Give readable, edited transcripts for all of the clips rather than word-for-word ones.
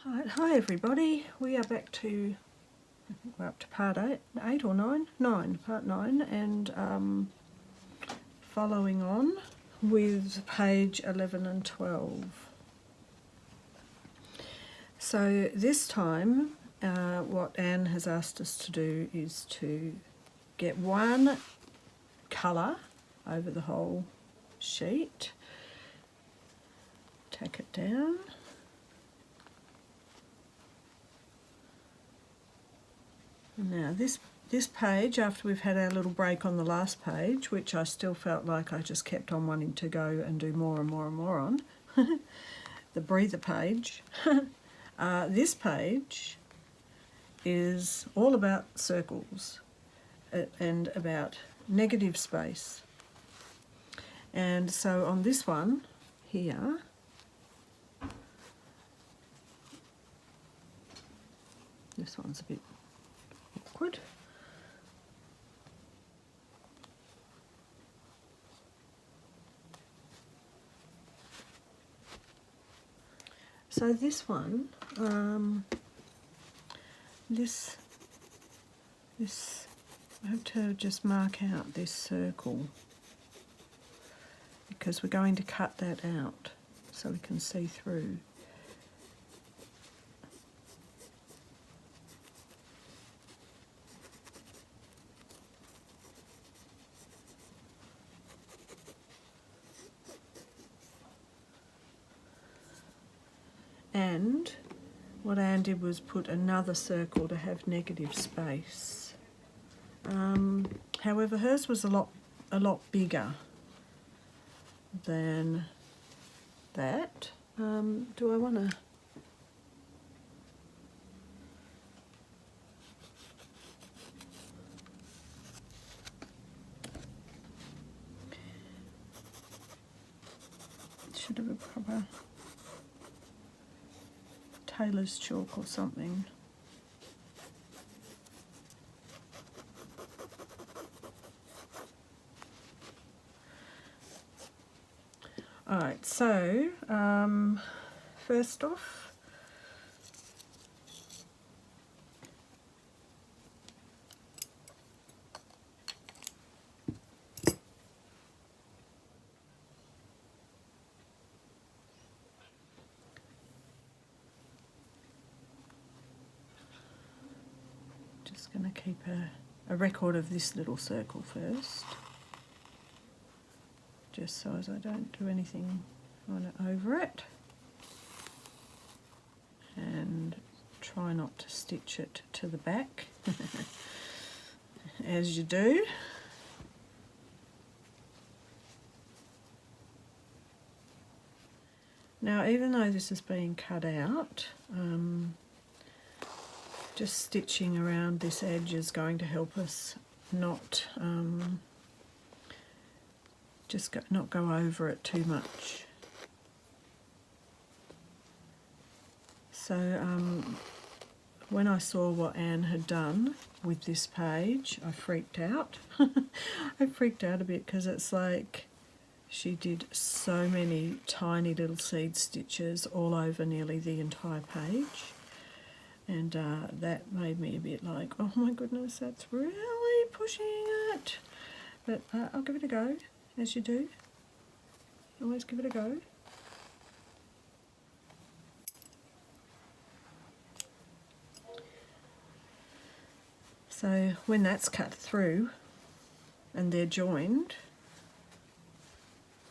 Hi everybody, we are back to, I think we're up to part 8 or 9? 9, part 9, and following on with page 11 and 12. So this time what Anne has asked us to do is to get one colour over the whole sheet, tack it down. Now this page, after we've had our little break on the last page, which I still felt like I just kept on wanting to go and do more and more and more on, the breather page, this page is all about circles and about negative space. And so on this one here, this one's a bit awkward. So this one, this I have to just mark out this circle because we're going to cut that out so we can see through. And what Anne did was put another circle to have negative space. However, hers was a lot bigger than that. Do I want to? Should have a proper tailor's chalk or something. Alright, so first off, just going to keep a record of this little circle first, just so as I don't do anything on it over it, and try not to stitch it to the back as you do. Now, even though this is being cut out, just stitching around this edge is going to help us not not go over it too much. So when I saw what Anne had done with this page, I freaked out. I freaked out a bit because it's like she did so many tiny little seed stitches all over nearly the entire page. And that made me a bit like, oh my goodness, that's really pushing it. But I'll give it a go, as you do. Always give it a go. So when that's cut through and they're joined,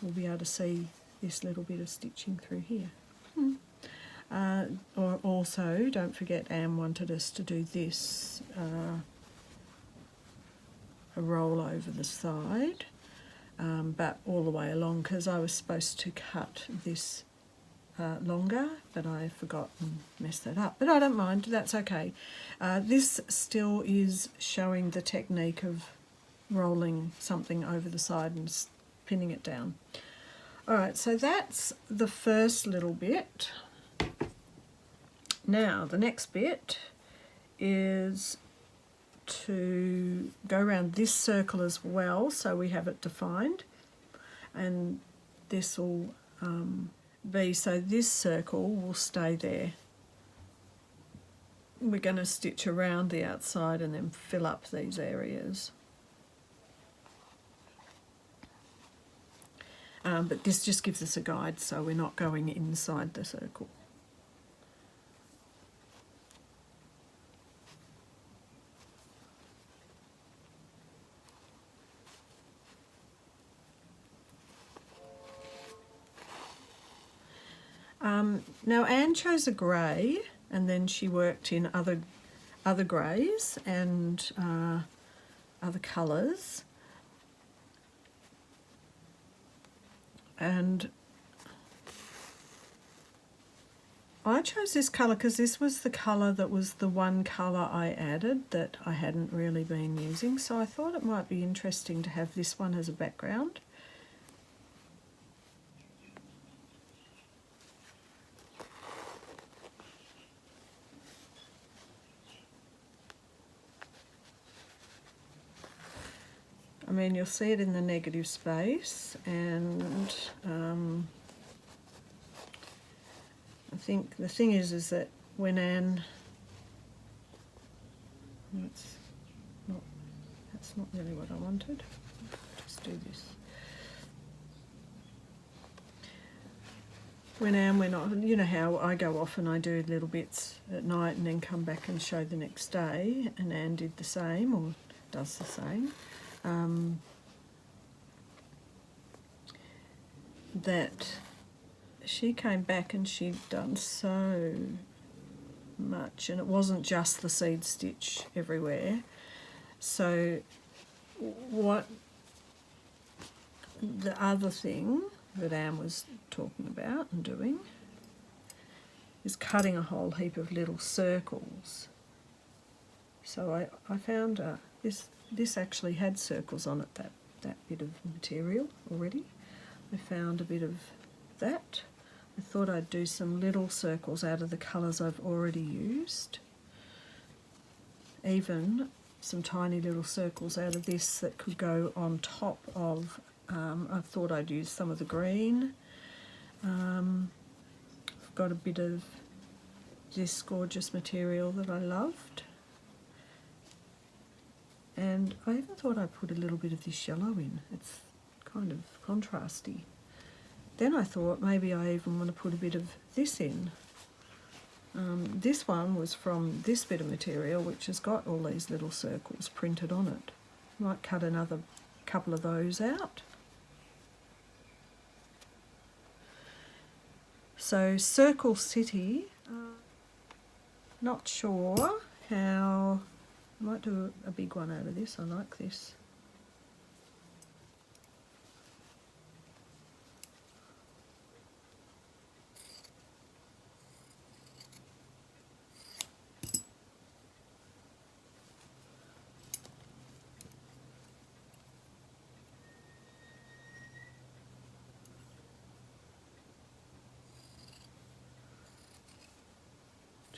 we'll be able to see this little bit of stitching through here. Or also, don't forget, Anne wanted us to do this, a roll over the side, but all the way along, because I was supposed to cut this longer, but I forgot and messed that up. But I don't mind, that's okay. This still is showing the technique of rolling something over the side and pinning it down. Alright, so that's the first little bit. Now, the next bit is to go around this circle as well, so we have it defined, and this will be, so this circle will stay there we're going to stitch around the outside and then fill up these areas. But this just gives us a guide, so we're not going inside the circle. Now Anne chose a grey, and then she worked in other greys and other colours. And I chose this colour because this was the colour that was the one colour I added that I hadn't really been using, so I thought it might be interesting to have this one as a background. I mean, you'll see it in the negative space, and I think the thing is that when Anne, that's not really what I wanted. Just do this. When Anne went on, you know how I go off and I do little bits at night and then come back and show the next day, and Anne did the same, or does the same. That she came back and she'd done so much, and it wasn't just the seed stitch everywhere. So what the other thing that Anne was talking about and doing is cutting a whole heap of little circles. So I found this actually had circles on it, that bit of material already. I found a bit of that. I thought I'd do some little circles out of the colours I've already used. Even some tiny little circles out of this that could go on top of, I thought I'd use some of the green. I've got a bit of this gorgeous material that I loved. And I even thought I'd put a little bit of this yellow in. It's kind of contrasty. Then I thought maybe I even want to put a bit of this in. This one was from this bit of material, which has got all these little circles printed on it. Might cut another couple of those out. So Circle City, not sure how, I might do a big one out of this. I like this.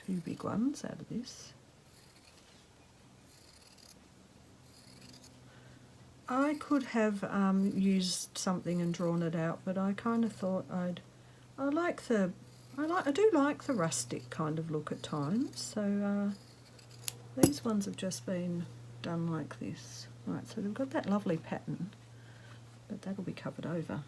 Two big ones out of this. I could have used something and drawn it out, but I kind of thought I do like the rustic kind of look at times. So these ones have just been done like this. Right, so they've got that lovely pattern, but that'll be covered over.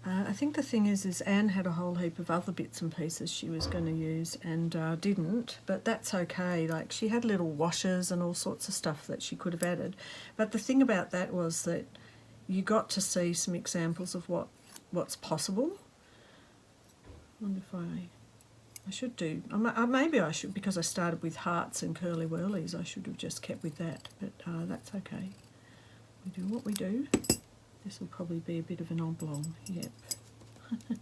I think the thing is Anne had a whole heap of other bits and pieces she was going to use and didn't, but that's okay. Like, she had little washers and all sorts of stuff that she could have added. But the thing about that was that you got to see some examples of what's possible. I wonder if I should do, maybe I should, because I started with hearts and curly whirlies, I should have just kept with that, but that's okay. We do what we do. This will probably be a bit of an oblong, yep. I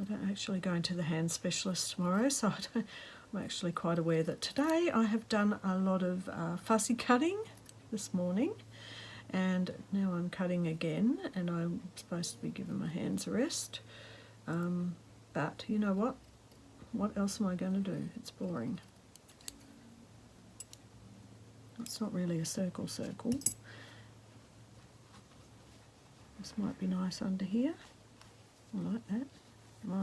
don't actually go into the hand specialist tomorrow, so I'm actually quite aware that today I have done a lot of fussy cutting this morning, and now I'm cutting again, and I'm supposed to be giving my hands a rest. But you know what? What else am I going to do? It's boring. It's not really a circle. This might be nice under here. like that. No,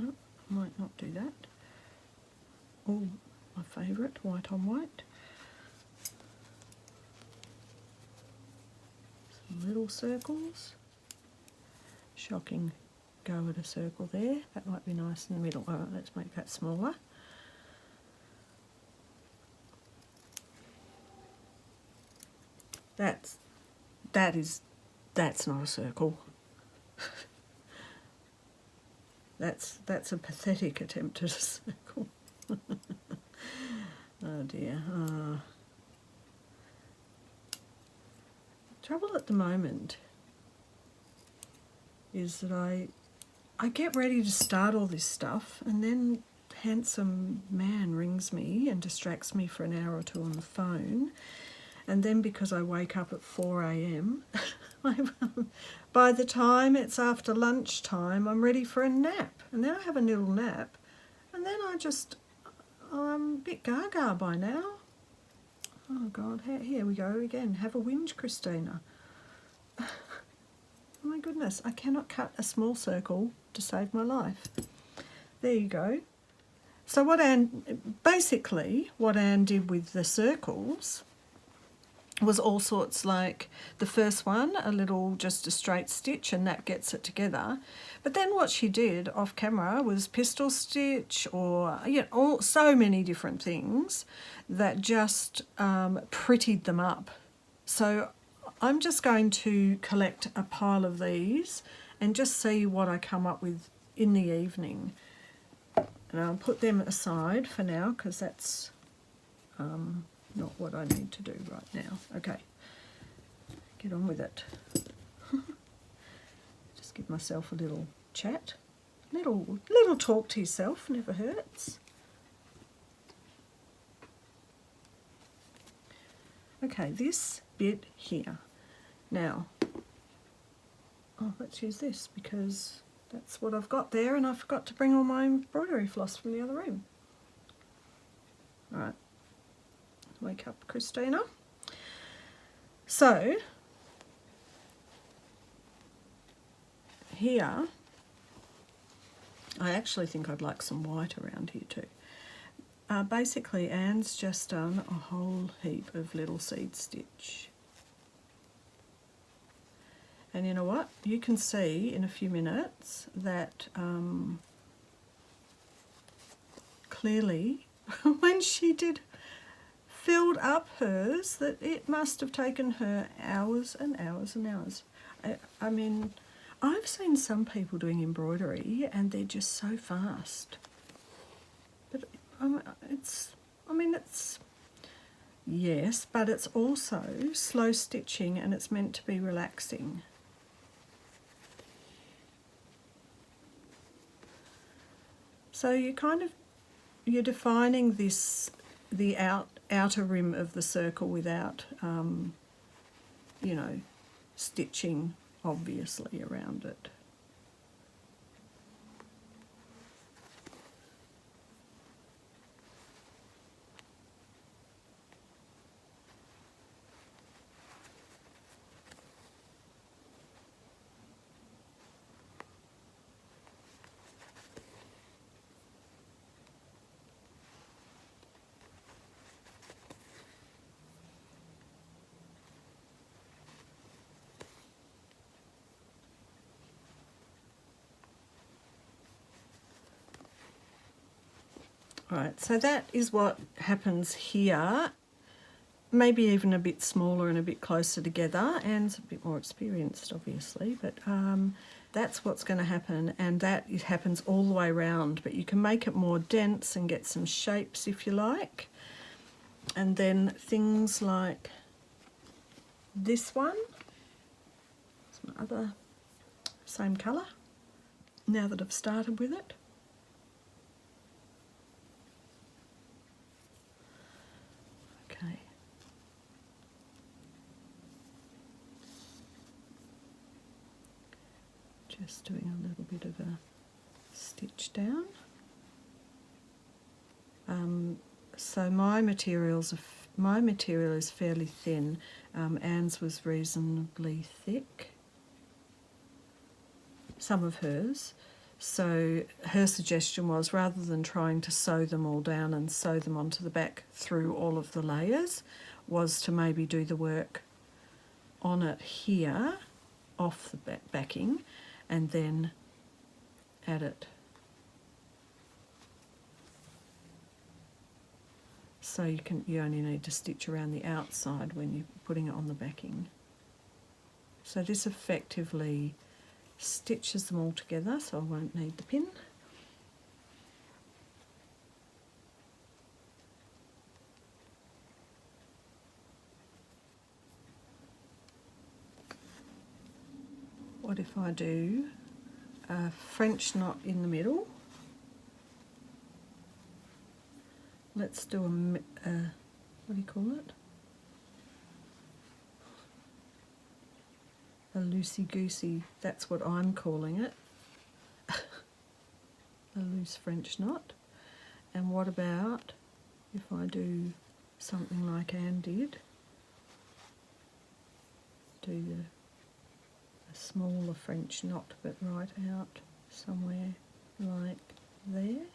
I might not do that. Oh, my favourite, white on white. Some little circles. Shocking go at a circle there. That might be nice in the middle. All right, let's make that smaller. That's not a circle. That's a pathetic attempt at a circle. Oh dear. Trouble at the moment is that I get ready to start all this stuff, and then handsome man rings me and distracts me for an hour or two on the phone. And then because I wake up at 4 a.m, by the time it's after lunchtime, I'm ready for a nap. And then I have a little nap. And then I'm a bit gaga by now. Oh God, here we go again. Have a whinge, Christina. Oh my goodness, I cannot cut a small circle to save my life. There you go. So what Anne did with the circles was all sorts, like the first one, just a straight stitch, and that gets it together. But then what she did off camera was pistol stitch, or so many different things that just prettied them up. So I'm just going to collect a pile of these and just see what I come up with in the evening. And I'll put them aside for now because that's not what I need to do right now. Okay, get on with it. Just give myself a little chat. Little talk to yourself never hurts. Okay, this bit here. Now, let's use this because that's what I've got there, and I forgot to bring all my embroidery floss from the other room. All right. Wake up, Christina. So, here, I actually think I'd like some white around here too. Basically, Anne's just done a whole heap of little seed stitch. And you know what? You can see in a few minutes that clearly when she filled up hers, that it must have taken her hours and hours and hours. I mean, I've seen some people doing embroidery and they're just so fast. But yes, but it's also slow stitching, and it's meant to be relaxing. So you're defining the outer rim of the circle without, stitching obviously around it. Right, so that is what happens here, maybe even a bit smaller and a bit closer together. Anne's a bit more experienced, obviously, but that's what's going to happen, and that happens all the way around, but you can make it more dense and get some shapes if you like. And then things like this one, some other, same colour, now that I've started with it. Okay. Just doing a little bit of a stitch down. So my material is fairly thin. Anne's was reasonably thick. some of hers. So her suggestion was, rather than trying to sew them all down and sew them onto the back through all of the layers, was to maybe do the work on it here, off the backing, and then add it. So you only need to stitch around the outside when you're putting it on the backing. So this effectively stitches them all together, so I won't need the pin. What if I do a French knot in the middle? Let's do a what do you call it? A loosey-goosey, that's what I'm calling it. A loose French knot. And what about if I do something like Anne did? Do a smaller French knot, but right out somewhere like there.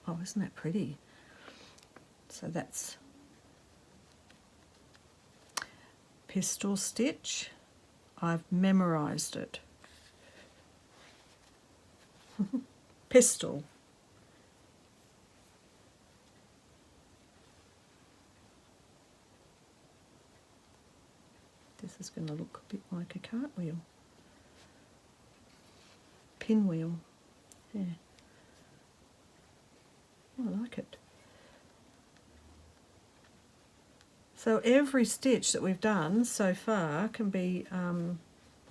Oh, isn't that pretty? So that's pistol stitch. I've memorised it. Pistol. This is going to look a bit like a cartwheel. Pinwheel. Yeah. Oh, I like it. So every stitch that we've done so far can be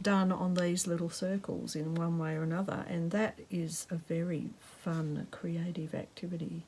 done on these little circles in one way or another, and that is a very fun, creative activity.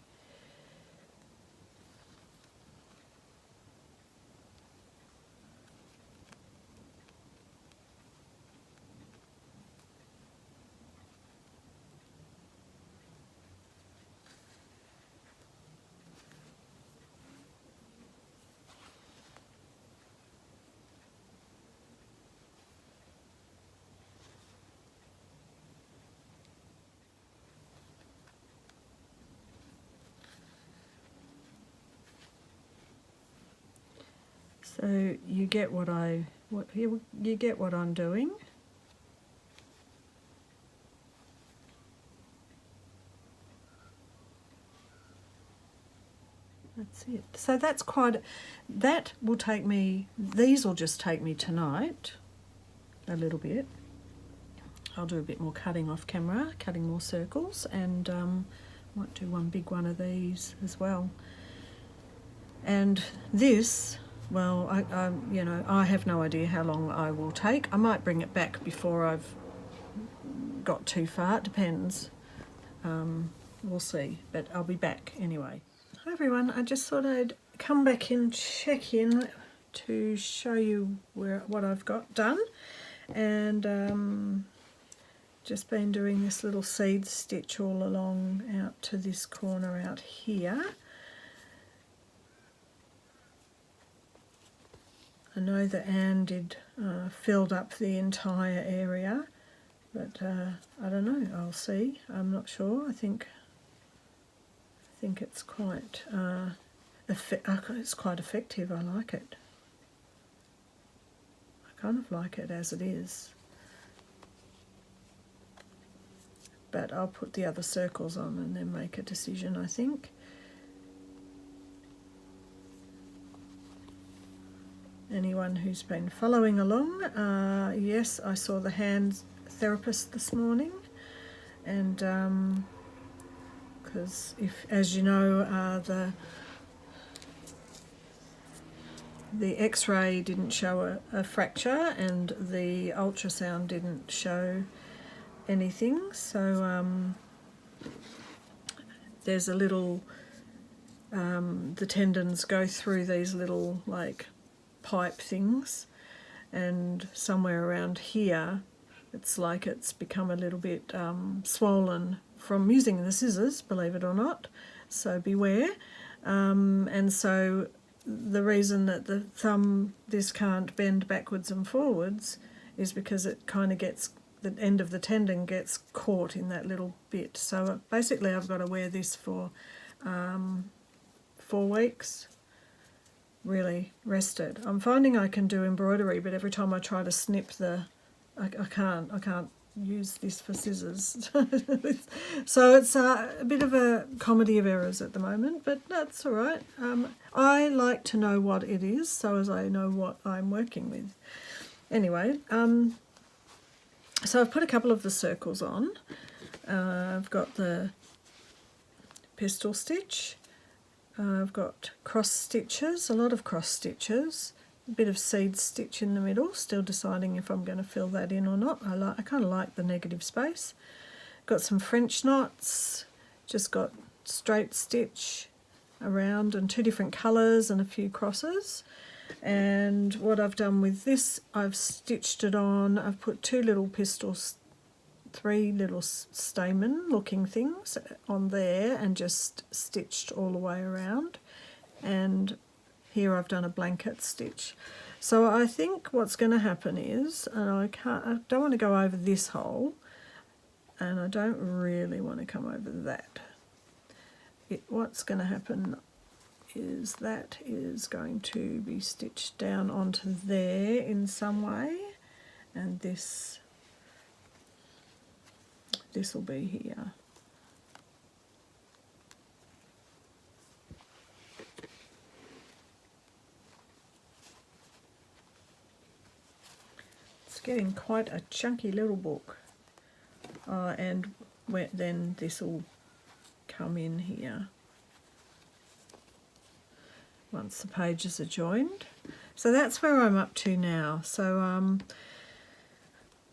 So you get what you get what I'm doing. That's it. So that's that will take me, these will just take me tonight a little bit. I'll do a bit more cutting off camera, cutting more circles, and might do one big one of these as well. And this, well, I have no idea how long I will take. I might bring it back before I've got too far. It depends. We'll see, but I'll be back anyway. Hi everyone, I just thought I'd come back and check in to show you what I've got done, and just been doing this little seed stitch all along out to this corner out here. I know that Anne did filled up the entire area, but I don't know, I'll see. I'm not sure. I think it's quite effective. I like it. I kind of like it as it is. But I'll put the other circles on and then make a decision, I think. Anyone who's been following along, yes, I saw the hand therapist this morning, and because as you know, the X-ray didn't show a fracture, and the ultrasound didn't show anything, so there's a little, the tendons go through these little like pipe things, and somewhere around here it's like it's become a little bit swollen from using the scissors, believe it or not, so beware. And so the reason that this can't bend backwards and forwards is because it kind of gets, the end of the tendon gets caught in that little bit. So basically I've got to wear this for 4 weeks, really rested. I'm finding I can do embroidery, but every time I try to snip I can't use this for scissors. So it's a bit of a comedy of errors at the moment, but that's all right. I like to know what it is so as I know what I'm working with. Anyway, so I've put a couple of the circles on. I've got the pistol stitch. I've got cross stitches, a lot of cross stitches. A bit of seed stitch in the middle, still deciding if I'm going to fill that in or not. I kind of like the negative space. Got some French knots, just got straight stitch around and 2 different colours and a few crosses. And what I've done with this, I've stitched it on, I've put 2 little pistils, 3 little stamen looking things on there and just stitched all the way around. And here I've done a blanket stitch. So I think what's going to happen is, and I don't want to go over this hole, and I don't really want to come over that. What's going to happen is that is going to be stitched down onto there in some way, and this will be here. Getting quite a chunky little book, and then this will come in here once the pages are joined. So that's where I'm up to now. So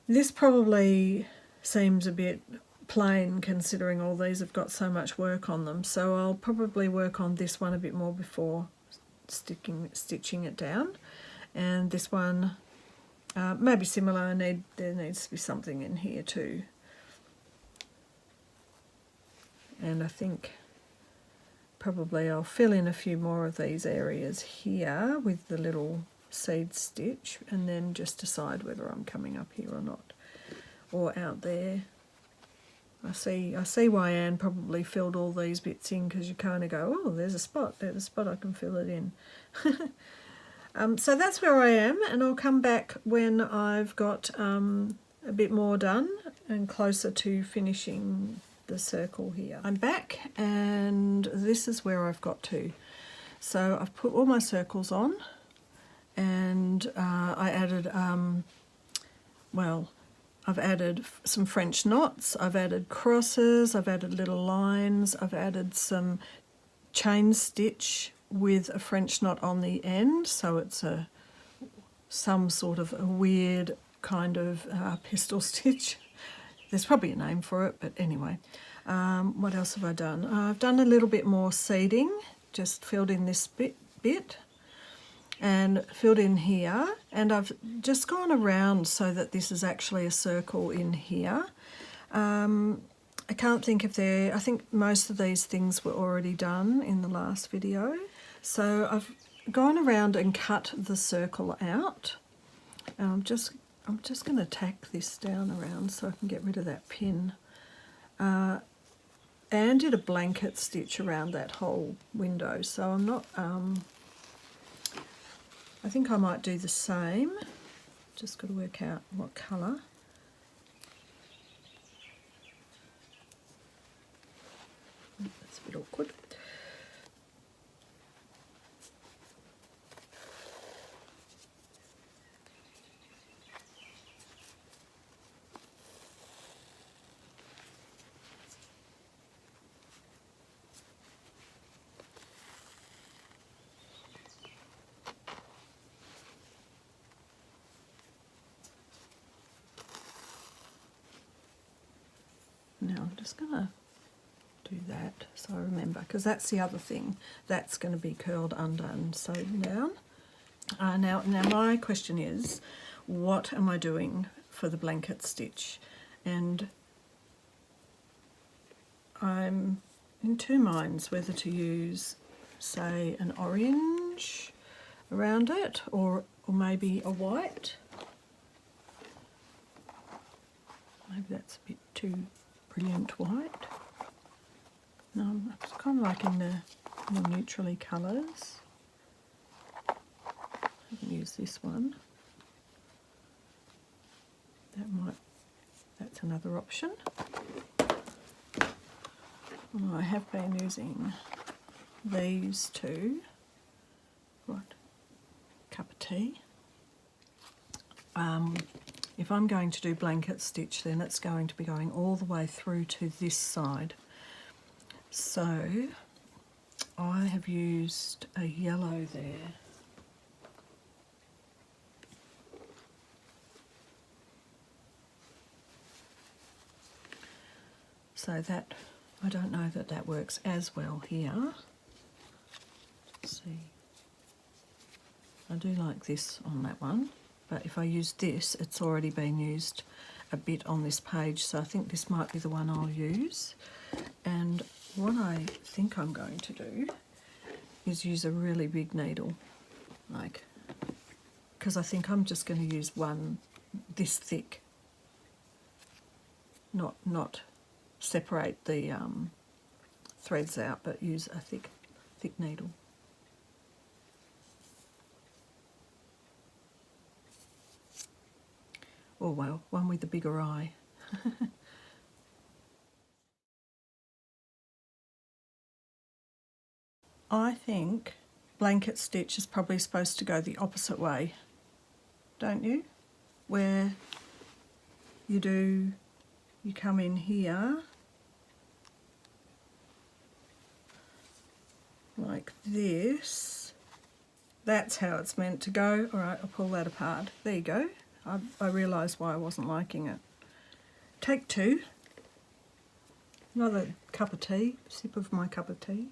this probably seems a bit plain considering all these have got so much work on them, so I'll probably work on this one a bit more before stitching it down, and this one maybe similar. There needs to be something in here too. And I think probably I'll fill in a few more of these areas here with the little seed stitch, and then just decide whether I'm coming up here or not, or out there. I see why Anne probably filled all these bits in, because you kind of go, oh, there's a spot I can fill it in. So that's where I am, and I'll come back when I've got a bit more done and closer to finishing the circle here. I'm back, and this is where I've got to. So I've put all my circles on, and I added, I've added some French knots, I've added crosses, I've added little lines, I've added some chain stitch with a French knot on the end, so it's some sort of a weird kind of pistol stitch. There's probably a name for it, but anyway. What else have I done? I've done a little bit more seeding, just filled in this bit and filled in here, and I've just gone around so that this is actually a circle in here. I can't think if I think most of these things were already done in the last video. So I've gone around and cut the circle out. And I'm just going to tack this down around so I can get rid of that pin. And did a blanket stitch around that whole window. So I'm not, I think I might do the same. Just got to work out what colour. That's a bit awkward. Now I'm just going to do that so I remember, because that's the other thing. That's going to be curled under and sewn down. Now my question is, what am I doing for the blanket stitch? And I'm in two minds whether to use, say, an orange orange around it, or maybe a white. Maybe that's a bit too brilliant white. No, I'm kind of liking the more neutrally colours. I can use this one. That's another option. Oh, I have been using these two. Right, cup of tea. If I'm going to do blanket stitch, then it's going to be going all the way through to this side. So I have used a yellow there. So that, I don't know that that works as well here. Let's see. I do like this on that one, but if I use this, it's already been used a bit on this page, so I think this might be the one I'll use. And what I think I'm going to do is use a really big needle, because I think I'm just going to use one this thick, not separate the threads out, but use a thick needle. Oh well, one with the bigger eye. I think blanket stitch is probably supposed to go the opposite way, don't you? Where you come in here like this. That's how it's meant to go. All right, I'll pull that apart. There you go. I realised why I wasn't liking it. Take two. Another cup of tea, sip of my cup of tea.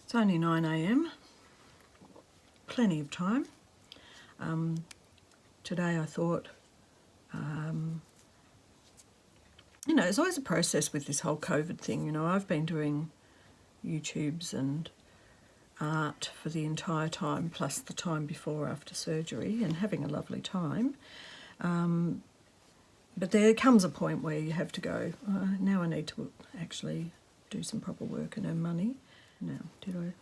It's only 9 AM, plenty of time. Today I thought, you know, it's always a process with this whole COVID thing. You know, I've been doing YouTubes and art for the entire time, plus the time before after surgery, and having a lovely time. But there comes a point where you have to go, now I need to actually do some proper work and earn money. Now, did I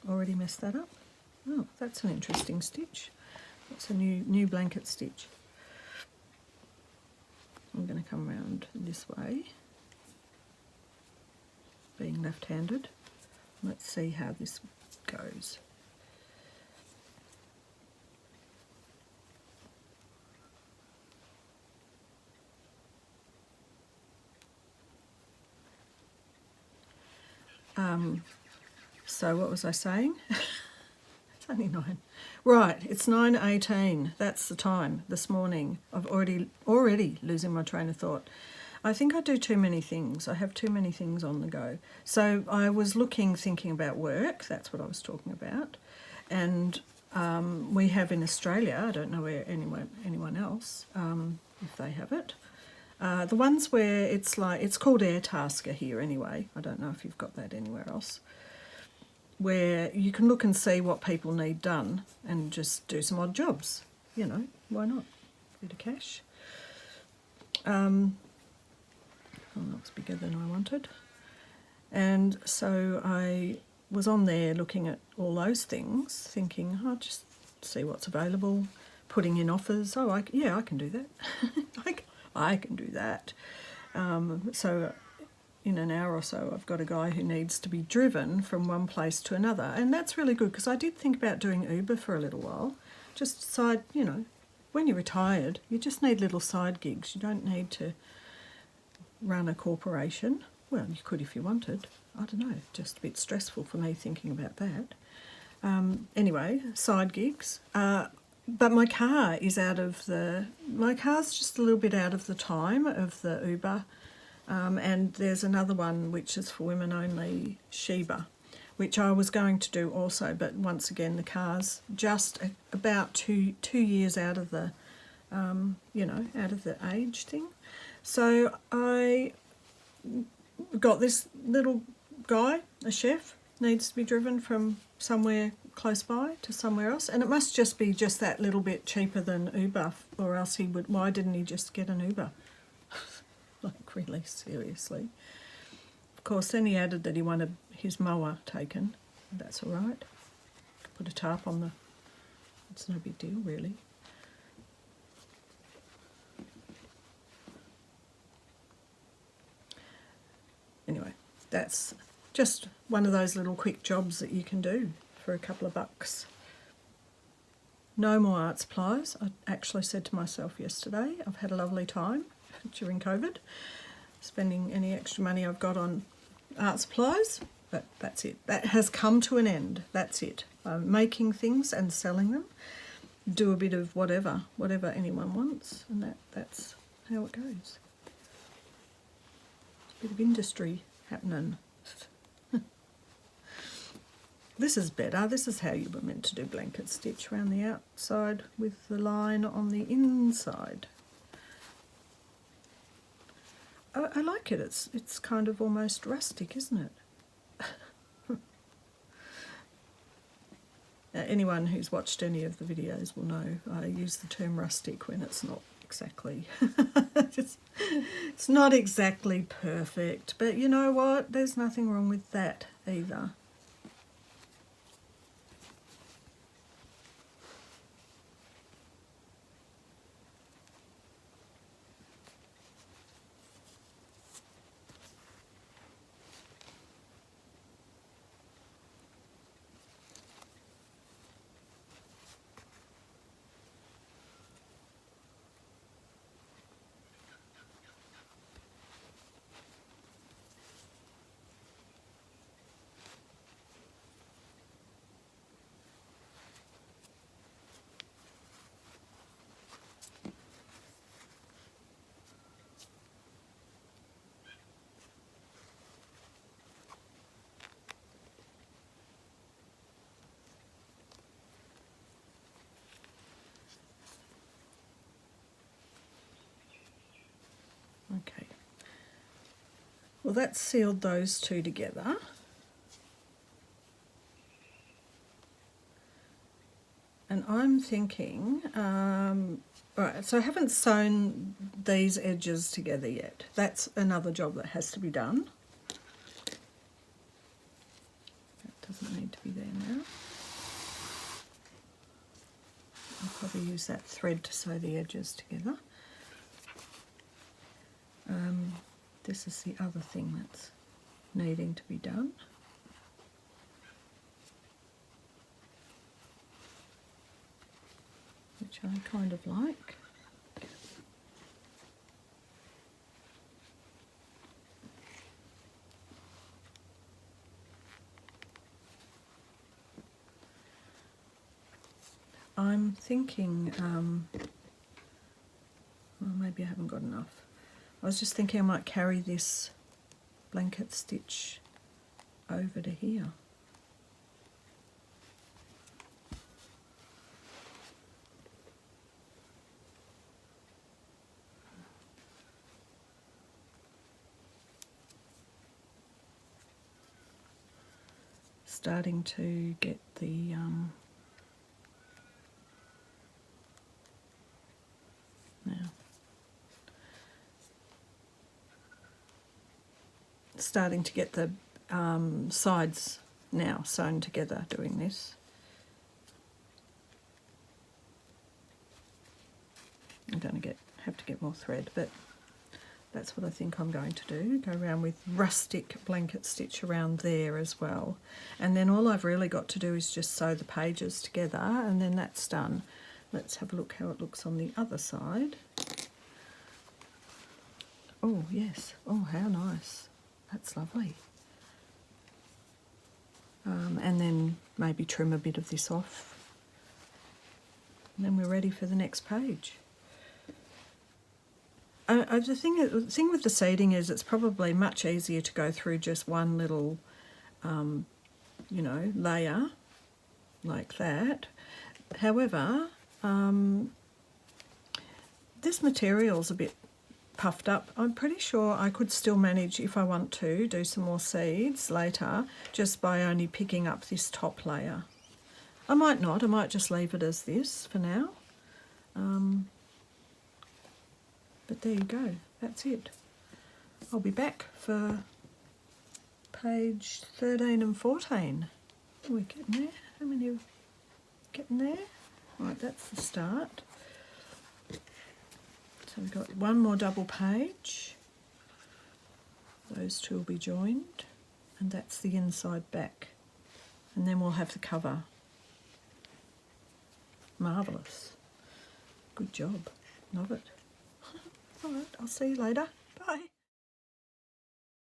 already mess that up? Oh, that's an interesting stitch. That's a new blanket stitch. I'm going to come around this way, being left-handed. Let's see how this goes. So what was I saying? It's only 9. Right, it's 9:18. That's the time this morning. I've already losing my train of thought. I think I do too many things. I have too many things on the go. So I was thinking about work. That's what I was talking about. And we have in Australia, I don't know where anyone else, if they have it, the ones where it's called Airtasker here anyway. I don't know if you've got that anywhere else, where you can look and see what people need done and just do some odd jobs. You know, why not? Bit of cash. Oh, that was bigger than I wanted. And so I was on there looking at all those things, thinking, I'll just see what's available, putting in offers. Oh, I can do that. I can do that. So in an hour or so, I've got a guy who needs to be driven from one place to another. And that's really good, because I did think about doing Uber for a little while. Just side, you know, when you're retired, you just need little side gigs. You don't need to run a corporation. Well, you could if you wanted. I don't know, just a bit stressful for me thinking about that. Anyway, side gigs. But my car is my car's just a little bit out of the time of the Uber. And there's another one which is for women only, Sheba, which I was going to do also, but once again the car's just about two years out of the, out of the age thing. So I got this little guy, a chef, needs to be driven from somewhere close by to somewhere else, and it must just be just that little bit cheaper than Uber, or else he would. Why didn't he just get an Uber? Like, really, seriously. Of course, then he added that he wanted his mower taken. That's all right. Put a tarp on the. It's no big deal, really. Anyway, that's just one of those little quick jobs that you can do for a couple of bucks. No more art supplies. I actually said to myself yesterday, I've had a lovely time during COVID, spending any extra money I've got on art supplies, but that's it. That has come to an end. That's it. I'm making things and selling them. Do a bit of whatever anyone wants, and that's how it goes. A bit of industry happening. This is better. This is how you were meant to do blanket stitch around the outside with the line on the inside. I like it. It's kind of almost rustic, isn't it? Anyone who's watched any of the videos will know I use the term rustic when it's not exactly it's not exactly perfect, but you know what, there's nothing wrong with that either. Okay, well, that's sealed those two together. And I'm thinking, right, so I haven't sewn these edges together yet. That's another job that has to be done. That doesn't need to be there now. I'll probably use that thread to sew the edges together. This is the other thing that's needing to be done. Which I kind of like. I'm thinking, well, maybe I haven't got enough. I was just thinking I might carry this blanket stitch over to here. Starting to get the starting to get the sides now sewn together doing this. I'm going to have to get more thread, but that's what I think I'm going to do. Go around with rustic blanket stitch around there as well. And then all I've really got to do is just sew the pages together, and then that's done. Let's have a look how it looks on the other side. Oh, yes. Oh, how nice. That's lovely. And then maybe trim a bit of this off. And then we're ready for the next page. The thing with the seeding is it's probably much easier to go through just one little, you know, layer like that. However, this material's a bit puffed up. I'm pretty sure I could still manage, if I want to, do some more seeds later just by only picking up this top layer. I might not, I might just leave it as this for now. But there you go, that's it. I'll be back for page 13 and 14. Are we getting there? How many are getting there? Right, that's the start. So we've got one more double page. Those two will be joined, and that's the inside back. And then we'll have the cover. Marvellous. Good job. Love it. All right, I'll see you later.